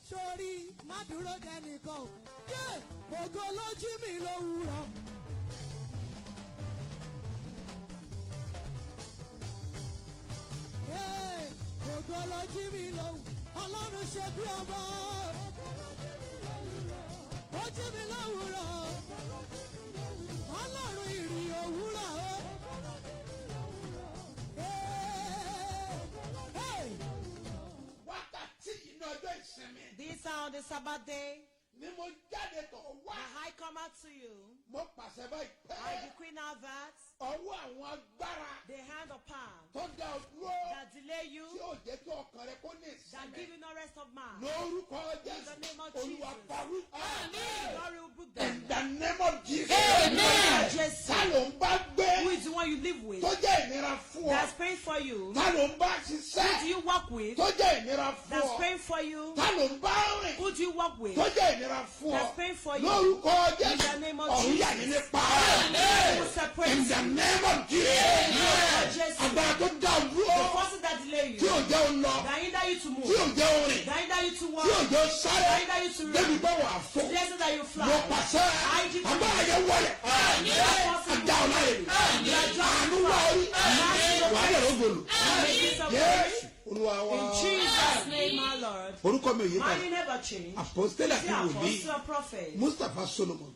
Sorry, má dúró dẹ́nìkan. Ògo ló jí mi lówùúrọ̀. Ògo ló jí mi lówùúrọ̀. Ọlọ́run ṣe bí ọba. Ó jí mi lówùúrọ̀. Ọlọ́run ìrìn òwúrọ̀. This on the Sabbath day, I come out to you. I decree now that the hand of power that delay you, that give you no rest of mind. In the name of Jesus. Amen. In the name of Jesus. Amen. Who is the one you live with? That's praying for you. Who do you work with? That's praying for you. Who do you work with? That's praying for you. In the name of Jesus. In the name of Jesus. The forces that delay you, that hinder you to move, that hinder you to walk, that hinder you to run, places that you fly, I in Jesus' name, my Lord. My name never changed. Apostle prophet Mustapha Solomon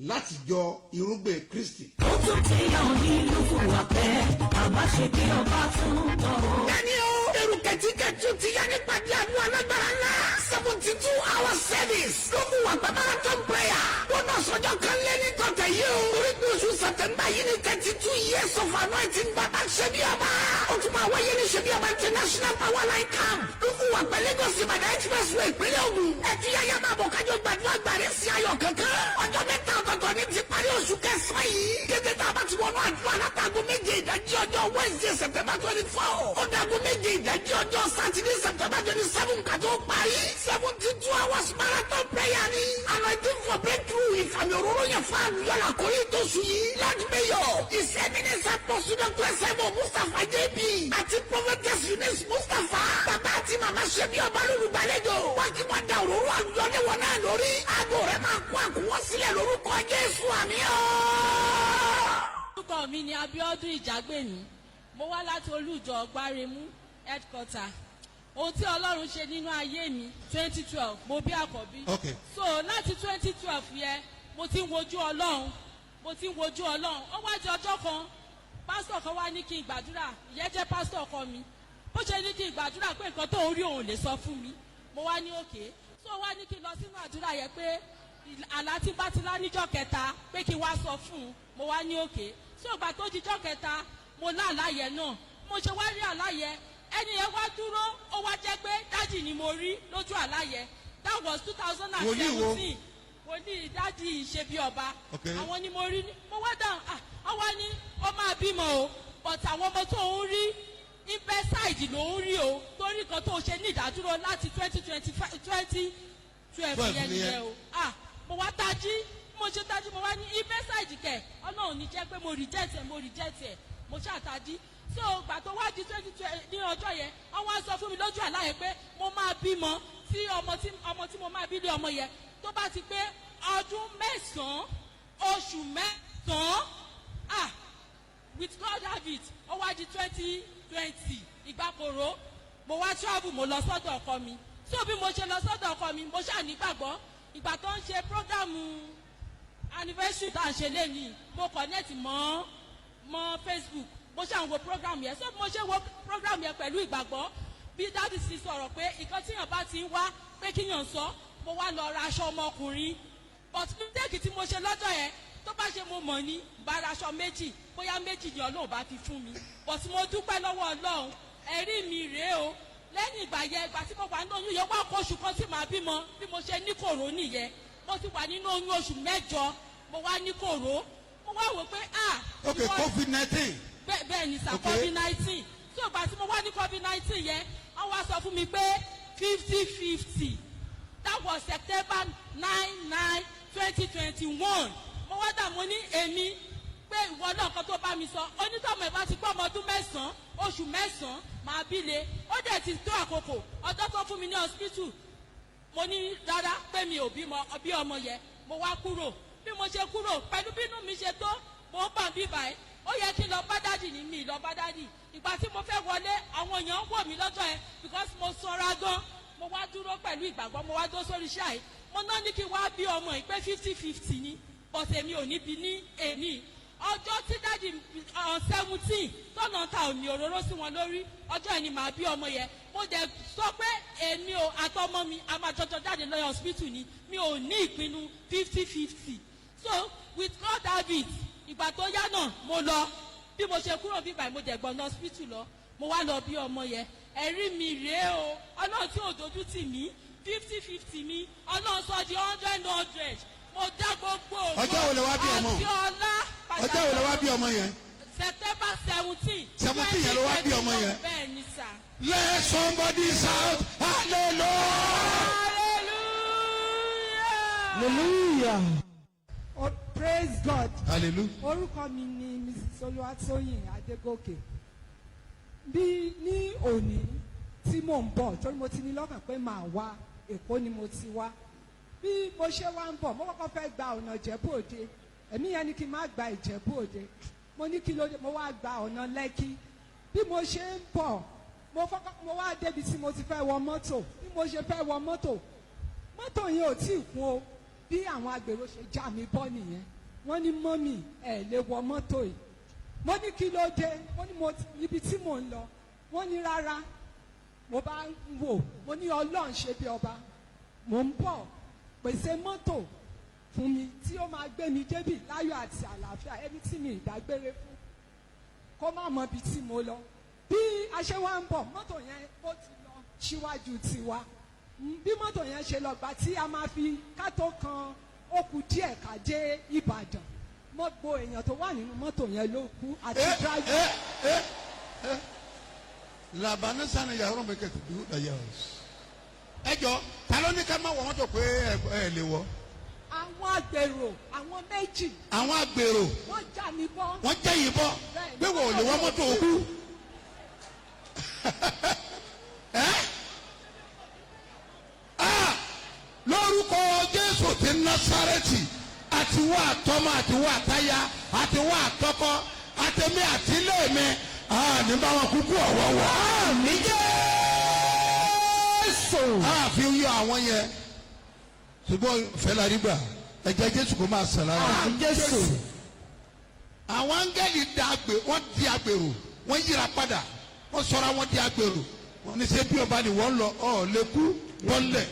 láti jọ irúgbìn Kristi. Ó tún ti yàn ní lóko wà pẹ́, àbá ṣe bí ọba tún tọ̀. Dání o, èrò kẹ̀tíkẹ̀tù ti yá nípàdé àdúrà lágbára ńlá. 72-hour service. Lóko wà pẹ́ marathon prayer. Wọ́n náà sọjọ́ kan lé ní tọ̀tẹ̀ yìí o. Orí bí oṣù Sẹ̀tẹ̀mbà yìí ní 32 years of anointing bàbá Sebioba. Ó tún máa wáyé ní Sebioba International Power Line Camp. Lóko wà pẹ́ Lagos Ìbàdàn Expressway ìpínlẹ̀ Ògùn. Ẹ̀tí yáyá máa bọ̀ kájọ gbàdúrà gbàrí sí ayọ̀ kankan. Ọjọ́ mẹ́ta ọ̀tọ̀ọ̀tọ̀ ní ti parí oṣù kẹsàn-án yìí. Kété tá a bá ti wọnú àdúrà látago méje ìdájí ọjọ́ Wednesday September 24. Ó dago méje ìdájí ọjọ́ Saturday September 27 kàtó parí. 72 hours marathon prayer ni. Anointing for breakthrough ìfàmì òróró yẹn fún àlùyọ̀lá kórè tó sùn yìí. Lord Mayor, His Eminence Apostle Dr. S.Mo Mustapha JP àti Prophetess Eunice Mustapha. Bàbá àti màmá Sebioba lólùgbàlejò. Wọ́n ti wọ́n da òróró àlùyọ̀lé wọn náà lórí. Aago rẹ̀ máa kó àkúwọ́ sílẹ̀ lórúkọ Jésù àmì ọ́. Orúkọ mi ni Abíọ́dún Ìjàgbéni. Mo wá láti Olújọ Gbáremú headquarter. Ohun tí Ọlọ́run ṣe nínú ayé mi 2012 mo bí àkọ́bí. Okay. So láti 2012 yẹn mo ti ń wojú Ọlọ́run. Ó wá di ọjọ́ kan pásítọ̀ kan wá ní kí n gbàdúrà. Ìyẹn jẹ́ pásítọ̀ ọkọ mi. Bó ṣe ní kí n gbàdúrà pé nǹkan tó ń rí òun lè sọ fún mi. Mo wá ní òkè. So wá ní kí n lọ sínú àdúrà yẹn pé àlá tí bá ti lá níjọ́ kẹta pé kí n wá sọ fún un. Mo wá ní òkè. So ìgbà tó dijọ́ kẹta mo lá àlá yẹn náà. Mo ṣe wá rí àlá yẹn. Ẹni yẹn wá dúró ó wá jẹ́ pé dájì ni mo rí lójú àlá yẹn. That was 2017. Wòlíì dájì Sebioba. Àwọn ni mo rí. Mo wá dáhùn àwa ni ó máa bímọ o. But àwọn ọmọ tó ń rí inside ló ń rí o. Torí kan tó ṣe ní ìdádúró láti 2012 yẹn nìyẹn o. Mo wá tají. Mo ṣe tají mo wá ní inside kẹ̀. Ọlọ́run ní jẹ́ pé mo reject ẹ̀. Mo ṣàtají. So gbà tó wá di 2020 ní ọjọ́ yẹn wọ́n wá sọ fún mi lójú àlá yẹn pé mo máa bímọ tí ọmọ tí mo máa bí lé ọmọ yẹn tó bá ti pé ọdún mẹ́sàn-án oṣù mẹ́sàn-án with God have it ó wá di 2020 ìgbàkóró mo wá travel mo lọ sọ́dọ̀ ọkọ mi so bí mo ṣe lọ sọ́dọ̀ ọkọ mi mo ṣáà nígbàgbọ́ ìgbà tó ń ṣe programu anniversary tá à ń ṣe lẹ́yìn mo connect mọ́ Facebook mo ṣe àwọn program yẹn so mo ṣe wo program yẹn pẹ̀lú ìgbàgbọ́ bí dáàdì sì sọ̀rọ̀ pé nǹkan tíyàn bá ti ń wá pé kíyàn sọ mo wá lọ ra aṣọ ọmọkùnrin but mistake tí mo ṣe lọ́jọ́ yẹn tó bá ṣe mo mọ̀ ní bá ra aṣọ méjì bóyá méjì ni Ọlọ́run bá fi fún mi but mo dúpẹ́ lọ́wọ́ Ọlọ́run ẹ̀rí mi rèé o lẹ́yìn ìgbà yẹn ìgbà tí mo wà nínú oyún yẹn wá kó oṣù kan tí màá bímọ bí mo ṣe ní kòró nìyẹn mo ti wà nínú oyún oṣù 8 mo wá ní kòró mo wá wò pé okay COVID-19. bẹ́ẹ̀ ni sir COVID-19 so ìgbà tí mo wá ní COVID-19 yẹn wọ́n wá sọ fún mi pé 50-50 that was September 9, 2021 mo wá dà mo ní èmi pé ìwọ náà kan tó bá mi sọ onítọ̀mọ̀ ẹ̀ bá ti pọ̀ ọmọ ọdún 9 oṣù mẹ́sàn-án máa bíle ó dẹ̀ ti tó àkókò ọjọ́ tó fún mi ní hospital mo ní rárá pé mi ò bí ọmọ yẹn mo wá kúrò bí mo ṣe kúrò pẹ̀lú bínú mi ṣe tó mo ń bà bí báyìí ó yẹ kí n lọ bá dádì ní mi lọ bá dádì ìgbà tí mo fẹ́ wọlé àwọn èèyàn ń wò mí lọ́jọ́ yẹn because mo sanra gan mo wá dúró pẹ̀lú ìgbàgbọ́ mo wá dúró sórí iṣẹ́ yìí mo náà ní kí n wá bí ọmọ yìí pé 50-50 ni but èmi ò ní bí ní èmi ọjọ́ tí dádì 17 tọ́nà ta òní òróró sí wọn lórí ọjọ́ yẹn ni màá bí ọmọ yẹn mo dẹ̀ sọ pé èmi ò àtọmọ mi a máa jọjọ jáde lọ hospital ni mi ò ní ìpinnu 50-50 so with God have it ìgbà tó yá náà mo lọ bí mo ṣe kúrò bíbá mo dẹ̀ gbọ́n hospital lọ mo wá lọ bí ọmọ yẹn ẹ̀rí mi rèé o ọlọ́run tí ò dojú tì mí 50-50 mi ọlọ́run sọ di 100 mo dá gbogbo ọjọ́ wo lè wá bí ọmọ àti ọlá ọjọ́ wo lè wá bí ọmọ yẹn. September 17. 17 yẹn ló wá bí ọmọ yẹn. bẹ́ẹ̀ ni sà. Let somebody shout hallelujah. hallelujah. Oh, praise God. hallelujah. orúkọ mi ni Mrs. Olúwatóyìn Adégòkè. bí ní òní tí mò ń bọ̀ torí mo ti ní lọ́kàn pé màá wá Èkó ni mo ti wá bí mo ṣe wá ń bọ̀ mo kọ́kọ́ fẹ́ gba ọ̀nà Ìjẹ̀bú Òde ẹ̀mí yẹn ni kí n má gba Ìjẹ̀bú Òde mo ní kí ló dé mo wá gba ọ̀nà Lẹ́kí bí mo ṣe ń bọ̀ mo wá débi tí mo ti fẹ́ wọ mọ́tò bí mo ṣe fẹ́ wọ mọ́tò yẹn ò tí ì kún o bí àwọn agbèrò ṣe já mi bọ́ nìyẹn wọ́n ní mọ́mì ẹ̀ lè wọ mọ́tò yìí mo ní kí ló dé mo ní ibi tí mò ń lọ wọ́n ní rárá mo bá ń wò mo ní Ọlọ́run ṣe bí ọba mo ń bọ̀ pèsè mọ́tò fún mi tí ó máa gbé mi débì láyọ̀ àti àlàáfíà ẹni tí mi ìdágbére fún kó má mọ ibi tí mo lọ bí a ṣe wá ń bọ̀ mọ́tò yẹn ó ti lọ síwájú tiwa bí mọ́tò yẹn ṣe lọ gbà tí a máa fi kátó kan ó kù díẹ̀ ká dé Ìbàdàn gbogbo èèyàn tó wà nínú mọ́tò yẹn ló kú àti dráìvì. làbánú sani yàrá mi kẹtù dúró dàyà o. ẹ jọ ta ló ní ká má wọ mọ́tò pé ẹ lè wọ. àwọn agbèrò àwọn méjì. àwọn agbèrò. wọ́n já mi bọ́. wọ́n jẹ́ yìí bọ́ pé wọ́n ò lè wọ mọ́tò òkú. lórúkọ Jésù ti Násárẹ́tì àti wọ́n àtọ́mọ àti wọ́n àtáyà àti wọ́n àtọ́kọ àtẹ̀mí àtìlẹ́mí ní bá wọn kúkú ọ̀wọ́wọ́. àmì Jésù. àfi yọ àwọn yẹn ṣùgbọ́n fẹ́lá rí gbà ẹ̀jẹ̀ Jésù kò máa sàn lára. àmì Jésù. àwọn áńgẹ́lì wọ́n di agbèrò wọ́n yíra padà wọ́n sọra wọ́n di agbèrò wọ́n ní Sebioba ni wọ́n lọ ọ̀ lẹ́kú bọ́lẹ̀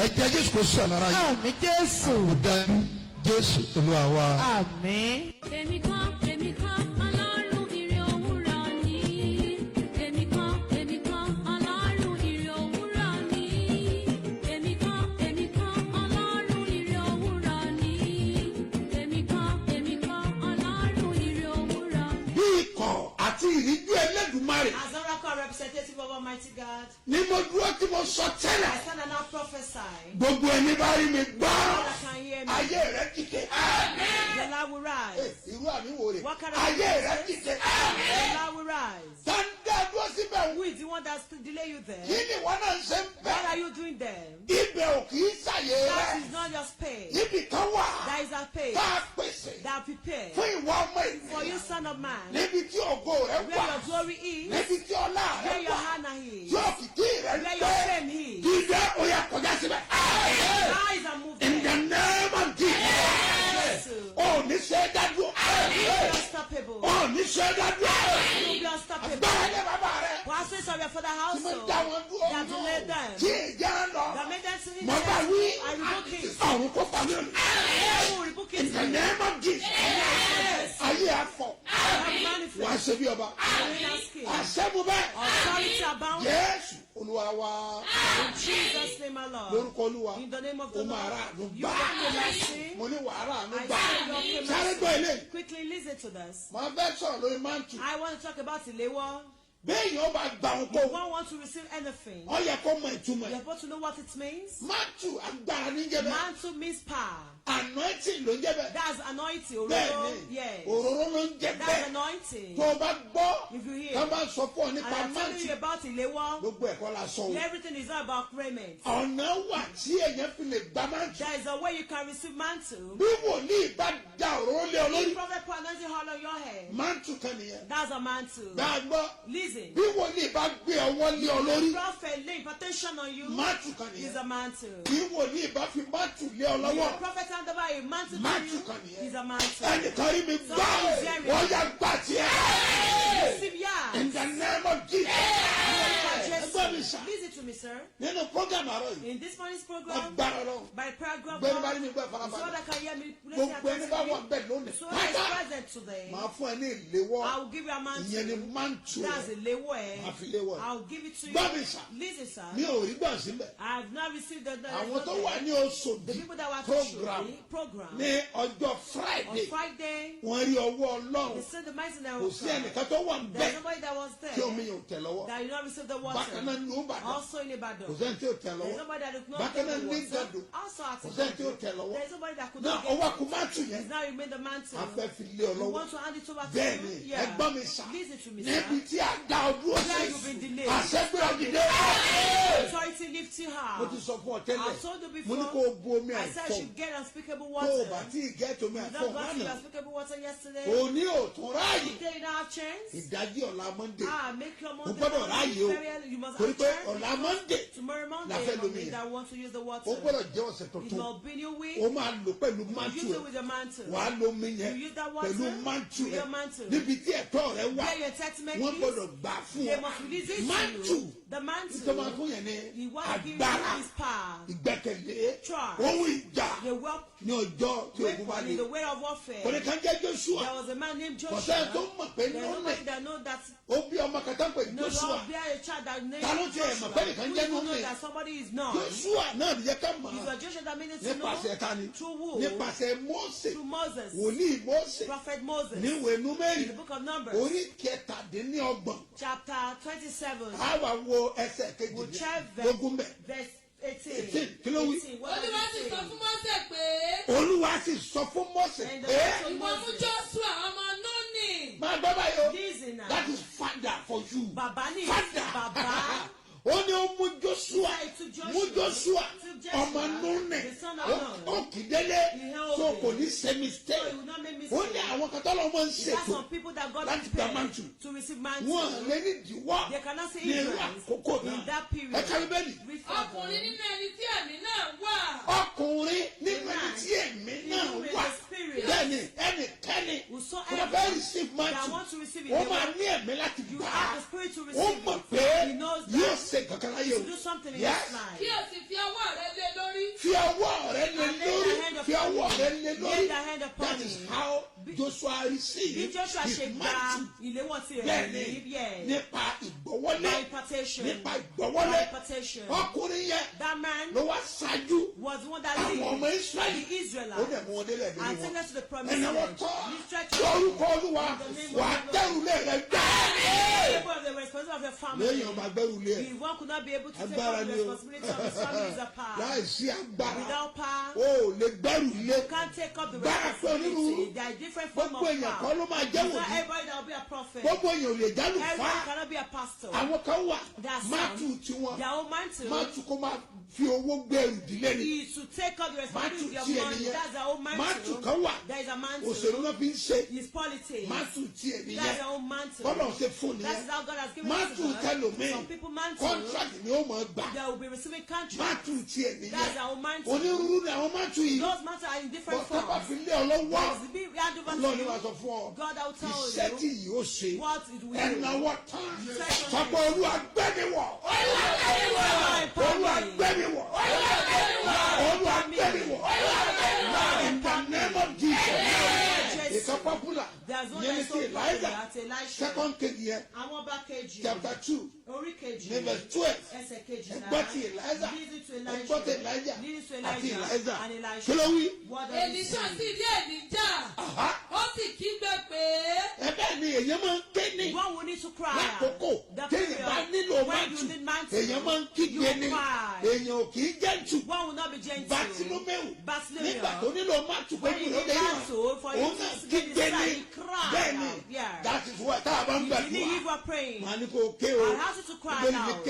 ẹ̀jẹ̀ Jésù kò sàn lára yìí. àmì Jésù. àbùdájú Jésù Olúwa wa. àmín. èmi kan Ọlọ́run ire òwúrọ̀ ni èmi kan Ọlọ́run ire òwúrọ̀ ni èmi kan Ọlọ́run ire òwúrọ̀ ni èmi kan Ọlọ́run ire òwúrọ̀. bí ikọ̀ àti ìríjú Ẹlẹ́dùmarè. As oracle representative of Almighty God, ni mo dúró tí mo sọ tẹ́lẹ̀. I stand and now prophesy. gbogbo ẹni bá rí mi gbọ́. All that can hear me. ayé rẹ dìde. Your life will rise. irú àmì wo rè. What kind of ayé rẹ promises? dìde. Your life will rise. tàǹdà dúró síbẹ̀. Who is the one that's to delay you there? kí ni wọ́n náà ń ṣe ń What bẹ̀. are you doing there? ibẹ̀ ò kì í ṣàyè That rẹ. is not your space. níbi kan wà. That is a place tá a pèsè. that are prepared fún ìwọ ọmọ for you, ènìyàn. son of man. níbi tí ògo rẹ Where wà. your glory is, níbi tí ọlá where rẹ your wà. honor is, tí òkìkí rẹ where your gbé. fame is. dídé oyè kọjá síbẹ̀. Rise and move in the there. name of Jesus. Yes. ò ní ṣe é dájú. You will be unstoppable. ò ní ṣe é dájú. You will be unstoppable. agbára ilé bàbá rẹ. Pastors of your father tí mo household dá wọn dúró. that delayed them, tí ìjà ń lọ. that made them sin mo bá wí. I rebuke it. ọ̀run kó pa mí. I will rebuke in it. the name of Jesus. Yes. ayé afọ. I wà á manifest. ṣe bí ọba. àṣẹ mo bẹ́ẹ̀. Authority abound. Jésù Olúwa wa. In Jesus' name, my Lord. lórúkọ Olúwa. In the name of o the máa Lord. rà àánú You gbà. will mercy. mo ní wàhálà àánú I gbà. say you sáré will gbọ́ ilé. Quickly listen to this. mo fẹ́ sọ̀rọ̀ lórí mántù. I want to talk about Ilewo. Bẹ́ẹ̀ni ọba gba If ohun one wants to receive anything, ó yẹ kó mọ ìtumọ̀ you're ẹ̀. supposed to know what it means. Mantu agbára ní jẹ́ bẹ́ẹ̀. Mantle means power. Anointing ló ń jẹ́ bẹ́ẹ̀. That's anointing. Bẹ́ẹ̀ni Owuro. Yes. òróró ló ń jẹ́ That's bẹ́ẹ̀. anointing. Tó o bá gbọ́ If you hear, ká bá sọ fún ọ and nípa I'm telling you mantu about Ilewo, gbogbo ẹ̀kọ́ la sọ o. everything is not about raiment. Ọ̀nà wà tí èèyàn fi lè gba mantu. There is a way you can receive mantle. Bí wòlíì bá da òróró lé ọ If lórí. prophet put anointing oil on your head, Mantu kan nìyẹn. that's a mantle. Gbà gbọ́. Listen, Bí wòlíì bá gbé ọwọ́ lé ọ lórí. prophet lay impartation on you Mantu kan is nìyẹn. a mantle. Bí wòlíì bá fi mantu lé ọ If lọ́wọ́. a prophet hand over a mantle to Mantle you kan nìyẹn. is a mantle. Ẹnìkan rí mi gbọ́. Wọ́n yà gbà tiẹ̀. Receive ya. In the name of Jesus. Ẹgbẹ́ mi sà. Listen to me, sir. Nínú program àárọ̀ yìí. In this morning's program, Agbára lọ. by prayer group, Gbẹ́ni bá rí mi gbẹ́ so farabalẹ̀. that can hear me. Gbogbo ẹni bá wà bẹ́ẹ̀ lónìí. So that is present today. Màá fún ẹ ní ìléwọ́. I will give you a Ìyẹn ni mantle. mantu That's a rẹ̀. lewo. Màá fi léwọ́ ẹ̀. I will give it to Gbọ́ mi you. sà. Listen, Mi sir. ò rí gbà síbẹ̀. I have not received the Àwọn tó wà ní the Oṣòdì people that were program to program ní ọjọ́ on Friday. Friday. Wọ́n rí ọwọ́ They Ọlọ́run. said the mighty name Kò of sí God. ẹnìkan tó wà There's bẹ́ẹ̀ nobody that was tí omi there yóò tẹ̀ lọ́wọ́. that did not receive the Bákan náà water. ní Ìbàdàn. Also in Kò Ibadan. sẹ́ni tí ò tẹ̀ There's lọ́wọ́. nobody that did not Bákan get náà the ní water. Ìgàdò. Also at Kò sẹ́ni tí ò tẹ̀ lọ́wọ́. There's nobody that could Náà not ọwọ́ get kò má tù it. yẹn. It's now remain the mantle. A fẹ́ fi lé ọ You lọ́wọ́. want to hand it over to Bẹ́ẹ̀ni, you? ẹgbọ́n mi sà. Listen to me, Níbi sir. tí a dá ọ dúró Where sí. you've been delayed. Àṣẹ gbé ọ dìde. Authority lift you Mo high. ti sọ fún ọ tẹ́lẹ̀. I told you Mo ní before. kó o bu omi I said àìfọ̀. you get unspeakable Tó water. o bá tí ì gẹ́ tomi You àìfọ̀ don't got the lánàá. unspeakable water yesterday. Òní ò tún ráàyè. Today you don't have chance. Ìdájí ọ̀la Monday. Make your O Monday gbọ́dọ̀ ráàyè o. morning. You must Torí have pé chance. ọ̀la Monday Tomorrow la Monday, fẹ́ lomi yẹn. that want to use the water. O gbọ́dọ̀ jẹ́ ọ̀sẹ̀ It tuntun. will be new week. O máa lò pẹ̀lú You mantu use it ẹ̀. with your mantle. Wàá lo omi yẹn You use that water pẹ̀lú mantu with ẹ̀. your mantle. Níbi tí ẹ̀tọ́ rẹ wà. Where your text Wọ́n gbọ́dọ̀ gbà fún They ọ. must release it to Mantu. you. The mantle. Nítorí máa fún yẹn ní He wants to give agbára. you his power. Ìgbẹ́kẹ̀lé. Trust. Ohun ìjà. The wealth Ní ọjọ́ tí ogun bá weapon le. in the way of warfare. Kò ní ká jẹ́ Joshua. There was a man named Kò Joshua. sẹ́ni tó mọ̀ pé There's nínú nobody rẹ̀. that knows that Ó bí ọmọ kan tán pé no Joshua. Lord bear a child that named Ta ló tiẹ̀ mọ̀ Joshua. pé nìkan Who jẹ́ even nínú know rẹ̀? that somebody is not? Joshua náà yẹ ká mọ̀. It was Joshua that made it to Nípasẹ̀ ta ni? know through who? Nípasẹ̀ Mósè. Through Moses. Wòlíì Mósè. Prophet Moses. Níwèé In Númérì. the book of Numbers. Orí kẹtàdínlọ́gbọ̀n. Chapter 27. A wá wo ẹsẹ̀ kejìlélógún bẹ̀. Verse 18. 18. Kí ló wí? 18. What does Olúwa it sì say? sọ fún Mósè pé Olúwa sì sọ fún Mósè And pé. the Lord told ìwọ mú Moses, Jóṣúà ọmọ Núnì. Máa gbọ́ báyìí o. listen now. That is father for you. Bàbá ní Father. bàbá. Ó ní ó mú Joshua. He said to Joshua, Mú Joshua. to Joshua, Ọmọ Núnì. the son of Ó Nun. kì í délé. He held So it. kò ní ṣe So mistake. he will not make Ó mistake. ní àwọn kan tọ́lọ́ máa ń There are ṣètò. some people that God Láti gba prepared mantle. to receive mantle. Wọ́n lé ní ìdíwọ́. They cannot say Ní irú ignorance àkókò in náà. that period. Ẹ ká Bíbélì. Read Ọkùnrin further. nínú ẹni tí ẹ̀mí náà wà. Ọkùnrin nínú ẹni tí èmi náà Even in wà. the spirit. Bẹ́ẹ̀ni ẹnikẹ́ni Whosoever kò fẹ́ receive that mantle. want to receive it, Ó they máa want- ní ẹ̀mí láti you gbà á. have the spirit to Ó receive mọ̀ it. pé He knows yóò that ṣe kankan láyé to o. do something in Yes. his life. Kí o sì fi ọwọ́ rẹ lé lórí. Fi ọwọ́ rẹ lé And lay thy lórí. hand Fi upon ọwọ́ him. rẹ lé Lay lórí. thy hand upon That is him. how Joshua Bí received Joshua his ṣe gba mantle. ìléwọ́ tirẹ̀ Bẹ́ẹ̀ni ní yẹ. nípa ìgbọ́wọ́lé. By impartation. Nípa By ìgbọ́wọ́lé. impartation. Ọkùnrin yẹn That man ló wá ṣáájú was the one that àwọn ọmọ lead Ísírẹ́lì. the Ó Israelites dẹ̀ mú wọn délẹ̀ and nínú take wọn. us to the promised Ẹ̀nà wọn land. tọ́. He stretched Lórúkọ Olúwa In the name of wà á the Lord. dẹ́rù lé rẹ gbẹ́. people of the responsibility of your family. Lẹ́yìn ọba gbẹ́rù lé ẹ̀. If one could not be able to take Agbára up the ni o. responsibility of his family is a power. Láìsí agbára. Without power, O ò lè gbẹ́rù lé. you can't take up the Gbára pé onírúurú. responsibility. There are different forms Gbogbo of èèyàn kọ́ power. ló máa jẹ́ It's not wòlíì. everybody that will be a prophet. Gbogbo èèyàn ò lè jálù Everybody fá. cannot be a pastor. Àwọn kan wà. That's Mátù tiwọn. Their own mantle Mátù kó máa fi owó gbẹrù ìdílé ni. is to take up the Mátù responsibility of tiẹ̀ money. nìyẹn. That's their own Mátù mantle. kan wà. There is a mantle. Òṣèlú náà fi ń ṣe. It's politics. Mátù tiẹ̀ That's nìyẹn. their own mantle. Bọ́lá ṣe fún That is nìyẹn. how God has given Mátù it to us. tẹlòmíì. Some people mantle. Contract ni ó mọ̀ gbà. They will be receiving contracts. Mátù tiẹ̀ That's nìyẹn. their own mantle. Onírúurú ni àwọn mátù yìí. Those mantles are in different Bọ́tá bá forms. fi lé ọ lọ́wọ́. There's the big hand over Ọlọ́run to ni wàá you. sọ fún ọ. God, I will tell Iṣẹ́ tí you yìí ó ṣe. what it will do. Ẹ̀nàwọ́ tán. Yes. Sọ pé Olúwa gbẹ́miwọ̀. Olúwa gbẹ́miwọ̀. Olúwa gbẹ́miwọ̀. In the name of Jesus. Ìkan popular. There's one that's so popular. That's Elisha. Second king here. Chapter 2. Verse 12. Ẹgbọ́n ti Elijah. Ẹgbọ́n ti Elijah. Àti Elijah. Kí ló wí? Èlíṣà sì rí Èlíjà. Ó sì kígbe pé. Ẹbẹ́ ni èyàn máa ń ké ní. One will need to cry. Lákòókò téèyàn bá nílò máàtù. Èyàn máa ń kígbe ní. Èyàn ò kì í gentle. One will not be gentle. Bartimaeus. Nígbà tó nílò máàtù pé kí ló dé yàn. Òun náà kígbe ní. Bẹ́ẹ̀ni, that is why tá a bá ń gbàdúrà. Màá ní kò ké o. I ask you to cry loud.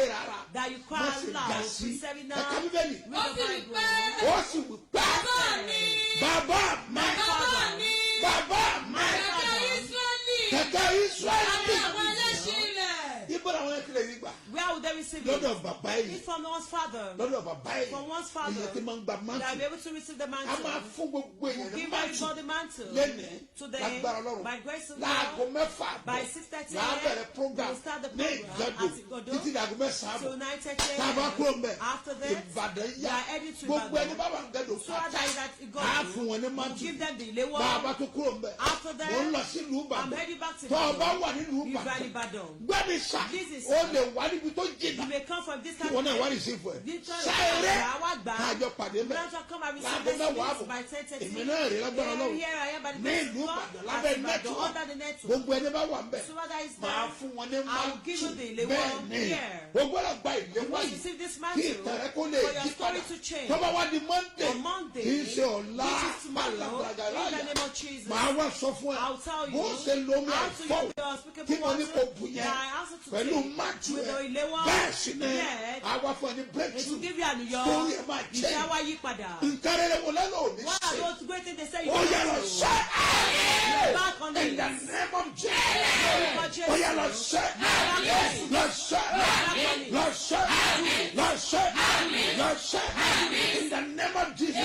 That you cry loud. Preserving now. Ẹ̀ka bíbélì. Ó sì wí pé. Ó sì wí pé. Bàbá mi. Bàbá mi. Bàbá mi. Bàbá mi. Kẹ̀kẹ́ Ísírẹ́lì. Kẹ̀kẹ́ Ísírẹ́lì. Àwọn ẹlẹ́ṣin rẹ̀. Ibo làwọn ẹlẹ́ṣin rẹ̀ gbà. Where would they receive it? Lọ́dọ̀ bàbá yìí. It's from one's father. Lọ́dọ̀ bàbá yìí. From one's father. Èyàn ti máa ń gba That will mantle. be able to receive the A mantle. máa fún gbogbo èèyàn ní Give mantle. everybody the mantle. Lẹ́nìí. Today, Lágbára Ọlọ́run. by grace of Láago God, mẹ́fà by àbọ̀. 6:30 Láà bẹ̀rẹ̀ a.m. program. we'll start the Ní program Ìgàdò. at Igodo Títí dàgó mẹ́sàn-án till àbọ̀. 9:30 Tá a bá a.m. kúrò mbẹ̀. After that, Ìbàdàn we yá. are heading to Gbogbo ẹni Ibadan. bá wà ń gẹ́dọ̀ So that is that á Igodo fún wọn ní will mantle. give them the Bá a Lawa. bá tún kúrò mbẹ̀. After that, Mo ń lọ sílùú I'm Ìbàdàn. heading back to Tó o bá Ibadan. wà nínú You are in Ìbàdàn. Ibadan. Gbẹ́mi sà. This is O lè wá níbi tó You jìnnà. may come from this Kí kind wọn náà wá of ní sí fún ẹ. Victoria, Sáré. Lawa gbà. Káàjọ pàdé mbẹ̀. Brother, come and receive Láago this mẹ́wàá gift àbọ̀. by 10:30. Èmi náà rí lágbára Ọlọ́run. Here I am by the Ní grace ìlú of God. Ìbàdàn At lábẹ́ Ibadan, network. under the network. Gbogbo ẹni bá wà mbẹ̀. So that is Màá there. fún wọn ní I will give you the mantle. Lawa Bẹ́ẹ̀ni. here. O gbọ́dọ̀ gba You ìléwọ́ must yìí. receive this Kí mantle ìtẹ̀rẹ́ kó for lè your yí story padà. to change. Tó bá wá di Monday. On Monday, Kì í ṣe ọ̀la. which is tomorrow, Pàlàpàlàgà in the láyà. name of Jesus, Màá wá sọ fún ẹ. I'll tell you Bó ṣe lomi how to ẹ̀fọ́. use the Tí unspeakable mo ní water kò bù that yẹn. I asked you to Pẹ̀lú take máàtù with ẹ̀. the Lawa. Bẹ́ẹ̀ sì ni. Yes. Àwa fún ẹ ní It will breakthrough. give you an Story ẹ̀ máa Ìṣe change. wa yí padà. Nǹkan rere wo lẹ́nu òní What are ṣe? those great things they say you Ó yẹ can't lọ do? ṣe. Back on In the it. name of Jesus. Jesus. Ó yẹ lọ ṣe. Lọ ṣe. Lọ ṣe. Lọ ṣe. Lọ ṣe. In the name of Jesus.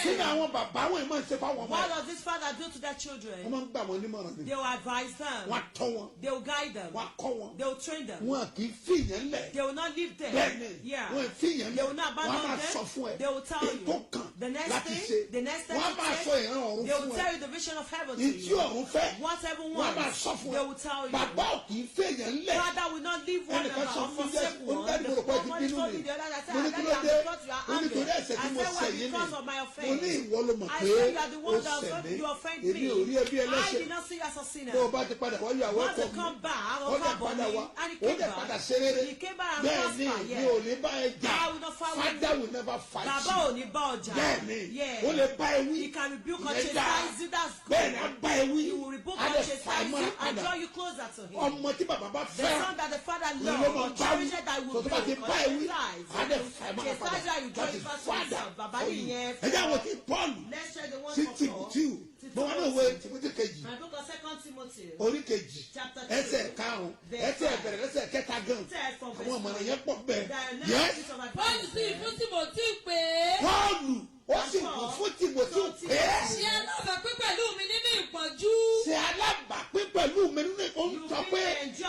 Kí ni àwọn bàbá wọn máa ń ṣe fáwọn ọmọ What ẹ̀? does this father do to their Wọ́n children? máa ń gbà wọ́n nímọ̀ràn ni. They will advise them. Wọ́n á tọ́ wọn. They will guide them. Wọ́n á kọ́ wọn. They will train them. Wọn kì í fìyàn lẹ̀. They will not leave them. Bẹ́ẹ̀ni, Yeah. wọ́n fìyàn They lẹ̀. will not Wọ́n á abandon máa them. sọ fún ẹ. They will tell Ètò you. kan The next láti thing, ṣe. the next step Wọ́n á to máa take, sọ ìran ọ̀run they will fún tell ẹ. you the vision of heaven to Ìtí you. ọ̀run fẹ́. What heaven Wọ́n á máa wants, sọ fún they ẹ. will tell you. Bàbá ò kì í fìyàn lẹ̀. Father will not leave one Ẹnìkan another sọ or fún mi forsake jẹ́ one. onídàájú The rò pé ó ti one bínú told mi. me the other day, I said, Mo ní I kí know ló you are dé? because you are Mo ní angry. torí ẹ̀ṣẹ̀ tí I mo said, ṣẹ̀ well, yín because ni. of my Mo offense. ní ìwọ ló mọ̀ I pé said, you are the ó one that ṣẹ̀ offended mí. you offend Èmi ò rí me. ẹbí I ẹlẹ́ṣẹ̀. did not see you as a sinner. Tó o bá ti padà wá yọ àwọn Want to ọkọ mi. come back, Ó or dẹ̀ come padà on wá. me, and he Ó came dẹ̀ padà back. ṣe rere. He came back and Bẹ́ẹ̀ ni prospered, mi yeah. ò ní bá ẹ jà. I will not fight with Father you. will never fight Bàbá you. ò ní bá ọjà. Bẹ́ẹ̀ ni Yeah. ó lè bá ẹ wí. He can rebuke or Ìyẹn dáa. chastise you, that's Bẹ́ẹ̀ ni á good. bá ẹ wí. He will rebuke Á or dẹ̀ fà ẹ́ chastise mọ́ra you and padà. draw you closer to him. Ọmọ tí bàbá bá The fẹ́ràn. son that the father Ìyẹn ló loves máa or bá wí. cherishes that will Tó bá ti build or bá ẹ wí. chastise. Á dẹ̀ fà ẹ́ mọ́ra padà. Chastise you, you draw That you is back to father himself. Bàbá for you. nìyẹn. Ẹ jẹ́ àwọn tí Pọ́ọ̀lù Let's share the one sí for Paul. Tìmọ́tíù. Mo wá náà wo Tìmọ́tì kejì. My book of 2 Timothy. Orí kejì. Chapter 2. Ẹsẹ̀ karùn-ún. Ẹsẹ̀ bẹ̀rẹ̀ lẹ́sẹ̀ kẹta gan. From verse Àwọn ọmọ 1. yẹn pọ̀ bẹ́ẹ̀. There are Yes. pieces of Paul advice sì there. fún Tímótì pé. Pọ́ọ̀lù ó sì kún fún Tìmọ́tíù pé. Ṣé alábàápín pẹ̀lú mi nínú ìpọ́njú? Ṣe alábàápín pẹ̀lú mi nínú ìkó sọ pé kìí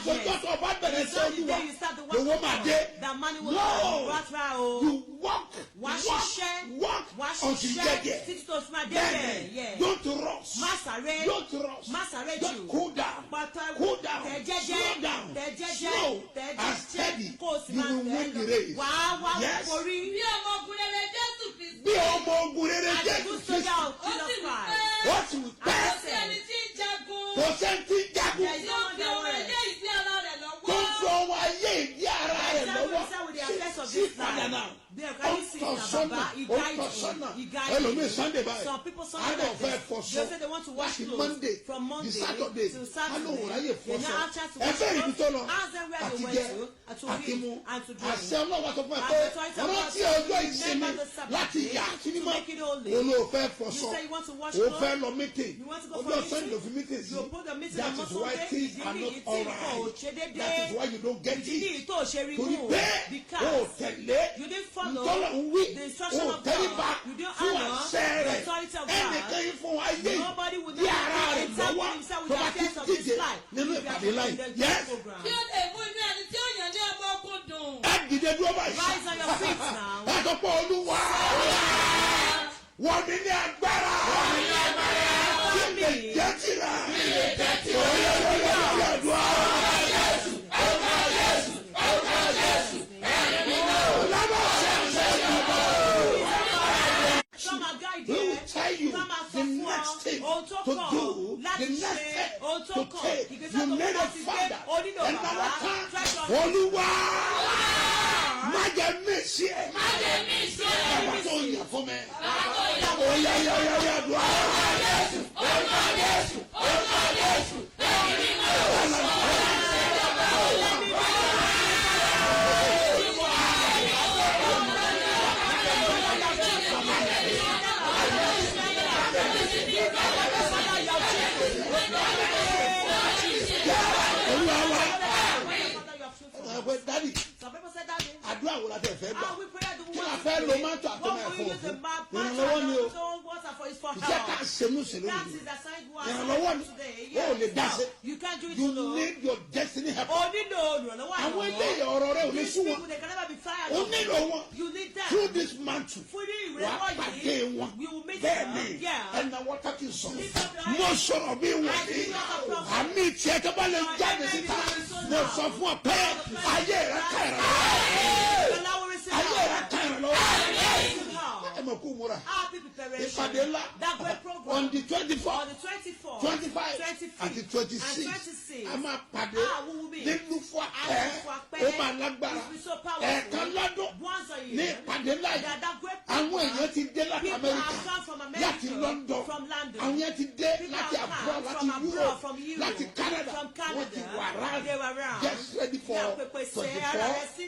sọjọ́ tó bá bẹ̀rẹ̀ sí Olúwa lówó máa dé. No, you walk until you get there. Bẹ́ẹ̀ni, don't rush. Just cool down. Slow down. Slow and steady. You will win the race. Yes. Bí ọmọkùnrin rẹ̀ Jésù Kristi. Bí ọmọ ogun rere Jésù Kristi. Ó sì wí pé Kò sí ẹni tí ń jagun. kò sẹ́ńtì jagun Tí ó fi ọmọ ilé ìdí ara rẹ̀ lọ́wọ́. tó ń fi ọmọ ayé ìdí ara rẹ̀ lọ́wọ́ sí padà náà. Ó tọ̀ sọ́nà ẹlòmíì Sunday báyìí á lọ fẹ́ fọṣọ láti Monday di Saturday á lọ wò láyè fọṣọ ẹ fẹ́ ibi tó lọ àti jẹ àti mu àṣẹ ọlọ́wọ́ tó fún ẹ pé rántí ọjọ́ ìsinmi láti yà sí mímọ́ olóòfẹ́ fọṣọ òfẹ́ lọ meeting ọjọ́ Sunday ló fi meeting sí that is why things are not alright that is why you don't get it torí pé o tẹ̀lé ntọ́lọ̀ ń wí o tẹ́lifà fún àṣẹ rẹ̀ ẹnìkan yìí fún ayé bí ara rẹ̀ lọ́wọ́ tó bá ti díje nínú ìpàdé láì yẹ. Kí ó lè mú inú ẹni tí ó yàn ní ọmọ ogun dùn. ẹ dìde dúró báyìí ẹ tó pọ̀ Olúwa wọ́n mi ní agbára to do, the next step to take. You made a father, another time. Oluwa, Maja Messi, Abatoya for me. Oh Daddy, some people say daddy. I do what I say. We pray the woman. I feel romantic. What we use the map. What is for her. That is the sign one today. You can't do it alone. You need your destiny help. And when they are these people, they can never be fired. You need them. Through this mantle. We will meet them. Yeah. And now what are you saying? No son of me. I meet Chetabal and no software pair. On the 24th, 25, and the 26th, I'm a paddy. They look for and when you're in America, London, and yet today, Europe, Canada, they were around. Just ready for 24,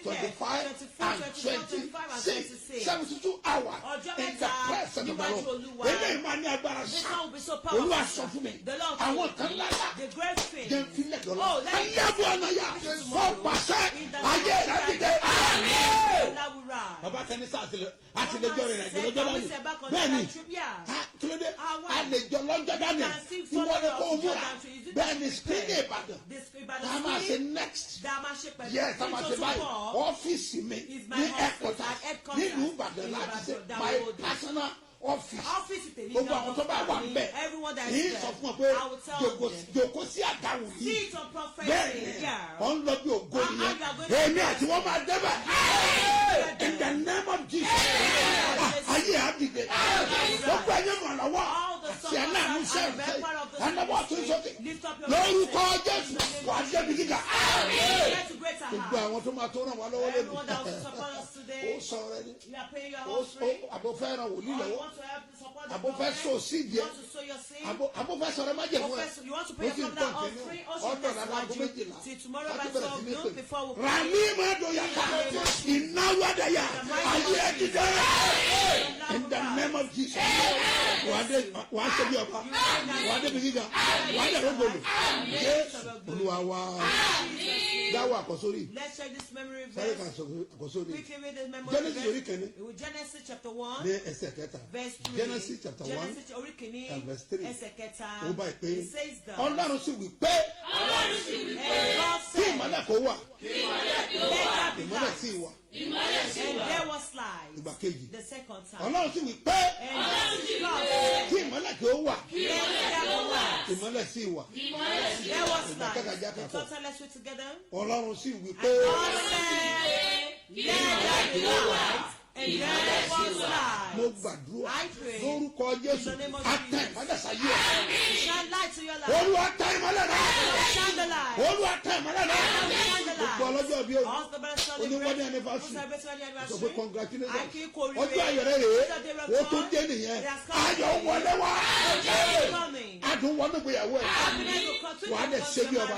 25, and 26, 72 hours in the presence of the Lord. This one will be so powerful. I want to the great thing. Oh, let me next. Yes, I'm at the office. My personal office. Everyone that is there, I will tell them. Seat of prophecy. In the name of Jesus. All the songs are the part of the ministry. Lift up your voice. Get to greater heights. Everyone that will support us today, we are paying your offering. Want to help support the prophet? You want to sow your seed? You want to pay your covenant offering? Also, see tomorrow by 12 noon before we pray. In the name of Jesus. Let's share this memory verse. Quickly read this memory verse. Genesis chapter 1. Verse 3. Genesis chapter 1 and verse 3. It says that God said, and there was light the second time. And there was light. The total, let's read together. And God said, let there be light. And there was light. I pray in the name of Jesus. Shine light to your life. Shine the light. Shine the light. All the best celebrate. So congratulations. I keep calling Coming. I don't want to be away. Why the Sebioba?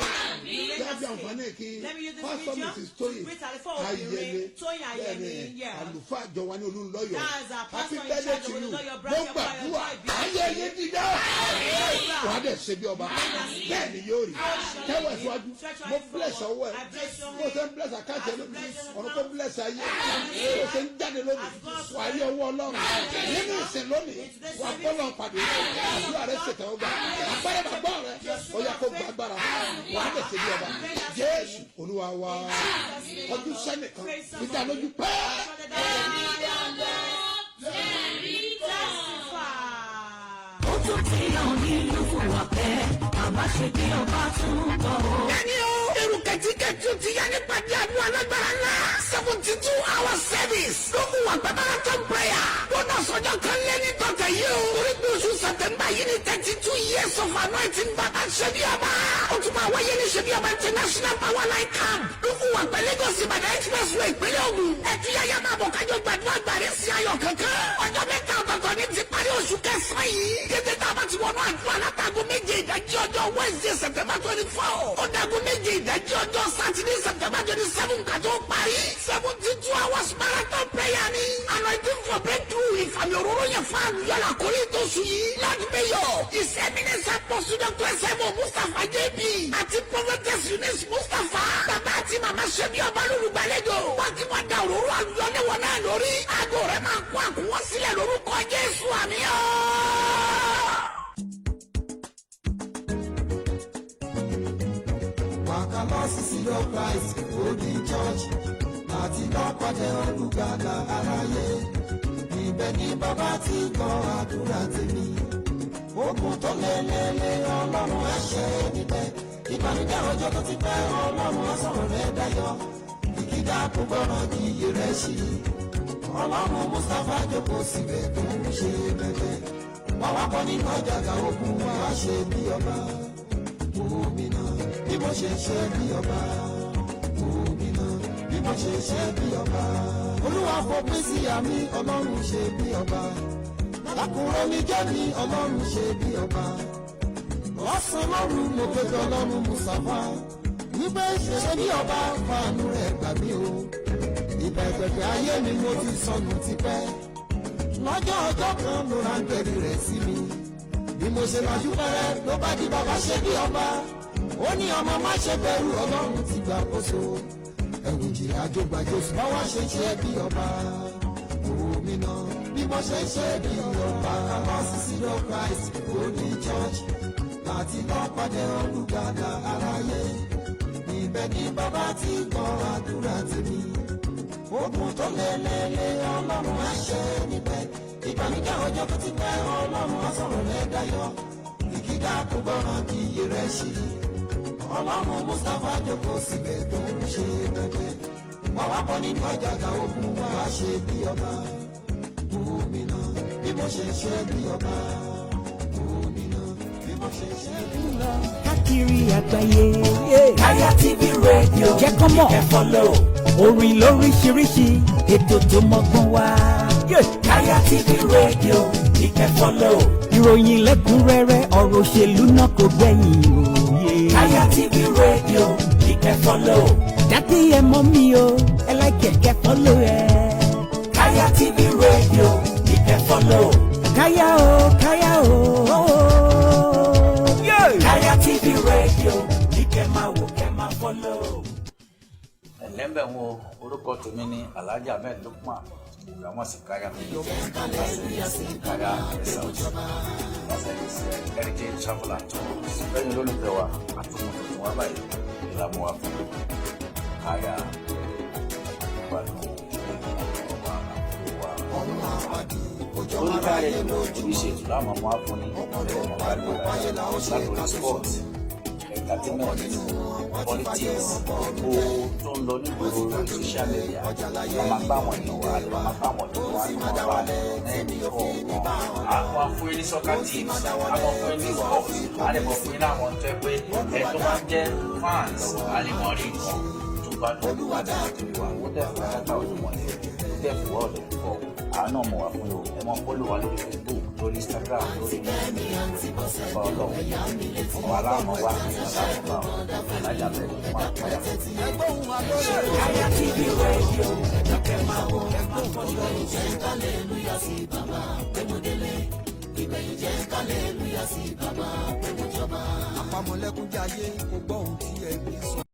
Let me use this video. Happy birthday to you. Why the Sebioba? Then Yori. Tell us what you bless our word. Bless our country. Or bless our year. Send that alone. Why you are long? Listen, lonely. What long party? You are rested over. Oh, yeah, Barbara. Why the Sebioba? Yes, Oluwa. What you send it? We can you pay. tún ti hàn nínú fún wa pẹ́ bàbá ṣe bí ọba tún bọ̀ o. Bẹ́ẹ̀ni o, èrò kẹ̀tíkẹ̀tì ti yá nípàdé àdúrà lágbára ńlá 72-hour service ló mú wa pẹ́ marathon prayer. Bọ́dà sọ́jọ́ kan lé ní tọ́tẹ̀ yìí o. Orí pé oṣù Sẹ̀tẹ̀mbà yìí ní 32 years of anointing bàbá Sebioba. Ó tún máa wáyé ní Sebioba International Power Line Camp. Ló mú wa pẹ́ Lagos Ìbàdàn Expressway ìpínlẹ̀ Ògùn. Ẹ̀túyàyà máa bọ̀ kájọ gbàdúrà gbàrí sí ayọ̀ kankan. Ọjọ́ mẹ́ta ọ̀tọ̀ọ̀tọ̀ ní ti parí oṣù kẹsàn-án yìí. Kété tá a bá ti wọnú àdúrà látago méje ìdájí ọjọ́ Wednesday September 24. Ó dago méje ìdájí ọjọ́ Saturday September 27 kájọ parí. 72 hours marathon prayer ni. Anointing for breakthrough ìfàmì òróró yẹn fún àlùyọ́lá kórè tó sùn yìí. Lord Mayor, His Eminence Apostle Dr. S.Mo Mustapha JB àti Prophetess Eunice Mustapha. Bàbá àti màmá Sebioba lólùgbàlejò. Wọ́n ti wá da òróró àlùyọ́lé wọn náà lórí. Aago rẹ̀ máa kó àkúwọ́ sílẹ̀ lórúkọ Jésù àmì ọ́. Sílọ Christ Holy Church láti lọ pàdé olùgbàlà aráyé ibẹ̀ ni bàbá ti gbọ́ àdúrà tèmi ogun tó lélẹ́lẹ́ ọlọ́run ẹ̀ṣẹ̀ níbẹ̀ ìbànújẹ́ ọjọ́ tó ti pẹ́ ọlọ́run ọ̀sán rẹ̀ dayọ̀ ìkídà kò gbọ́ràn kí iye rẹ̀ ṣí ọlọ́run Mustapha jókòó síbẹ̀ tó ń ṣe bẹ̀bẹ̀ wàá kọ́ nínú àjàgà ogun wàá ṣe bí ọba òmìnira bí mo ṣe ṣe bí ọba òmìnira bí mo ṣe ṣe bí ọba olúwa fòpin sí àmì ọlọ́run ṣe bí ọba lákùnrin mi jẹ́ mi ọlọ́run ṣe bí ọba lọ́sàn lọ́run mo péjọ ọlọ́run Mustapha wípé ṣe bí ọba fàánú rẹ̀ gbà mí o ìbẹ̀gbẹ̀gbẹ̀ ayé mi mo ti sọnù tipẹ́ lọ́jọ́ ọjọ́ kan ló ra ń bẹ̀rẹ̀ rẹ̀ sí mi bí mo ṣe lajú pẹ́rẹ́ ló bá di bàbá ṣe bí ọba ó ní ọmọ má ṣe bẹ̀rù ọlọ́run ti gbà kóso ẹ̀wù jìrì àjọgbàjọ ṣùgbọ́n wá ṣe ṣe bí ọba òmìnira bí mo ṣe ṣe bí ọba lọ sí sílọ Christ Holy Church láti lọ pàdé olùgbàlà aráyé ibẹ̀ ni bàbá ti gbọ́ àdúrà tèmi ogun tó lélẹ́lẹ́ ọlọ́run ẹ̀ṣẹ̀ níbẹ̀ ìbànújẹ́ ọjọ́ tó ti pẹ́ ọlọ́run ọ̀sán rẹ̀ dayọ̀ ìkídà kò gbọ́ràn kí iye rẹ̀ ṣí ọlọ́run Mustapha jókòó síbẹ̀ tó ń ṣe bẹ̀bẹ̀ wà wá bọ́ nínú àjàgà ogun wá ṣe bí ọba òmìnira bí mo ṣe ṣe bí ọba òmìnira bí mo ṣe ṣe bí ọba. káàkiri àgbáyé Káyà TV rédíò jẹ́ kọ́ mọ̀ ẹ follow. orin lóríṣiríṣi ètò tó mọ́gbọ́n wá. Káyà TV rédíò ẹ follow. ìròyìn lẹ́kùnrẹ́rẹ́ ọ̀rọ̀ òṣèlú náà kò gbẹ̀yìn òye. Káyà TV rédíò ẹ follow. dátì ẹ mọ̀ mi o ẹ láìkẹ̀ kẹ́ follow ẹ. Káyà TV rédíò ẹ follow. káyà o káyà o. Káyà TV rédíò kẹ́ máa wò kẹ́ máa follow. ẹ̀lẹ́mbẹ̀ wo orúkọ tèmi ní Alhaji Ahmed Lukman ìgbàmọ̀ sí Káyà Káyà heritage travel and tours lẹ́yìn olólùfẹ́ wa àtúmọ̀ tuntun wa báyìí ìlànà wa fún Káyà ìbàdàn olùdarí oríṣi ètò láwọn ọmọ afúnni látòrí sport entertainment politics gbogbo tó ń lọ nígboro social media a máa bá wọn èèyàn wá a máa bá wọn èèyàn wá ní wọn bá ẹni kọ̀ọ̀kan àwọn afúnni ní soccer teams àwọn afúnni ní golf àlebọ̀ fún iná àwọn tó ẹ pé ẹ tó bá jẹ́ fans àlebọ̀ rí nǹkan tó bá dùn ní wàdà àti ìwà ó dẹ̀ fún ẹ̀ka ojúmọ̀ ní ó dẹ̀ fún ọ̀dọ̀ kọ̀ àánú ọmọ wa fún yòó ẹ mọ fọ́lù wa lórí Facebook lórí Instagram lórí ọ̀pọ̀ ọlọ́run ọmọ aláàmọ́ wa Alhaji Ahmed Lukman Káyà. Káyà TV rédíò kẹ́ máa wò kẹ́ máa follow. Ìgbẹ̀yìn jẹ́ hallelujah sí bàbá Gbẹ̀mọdélé. Ìgbẹ̀yìn jẹ́ hallelujah sí bàbá Gbẹ̀mọjọba. àpamọ́lẹ́kún jayé kò gbọ́ ohun tí ẹ gbé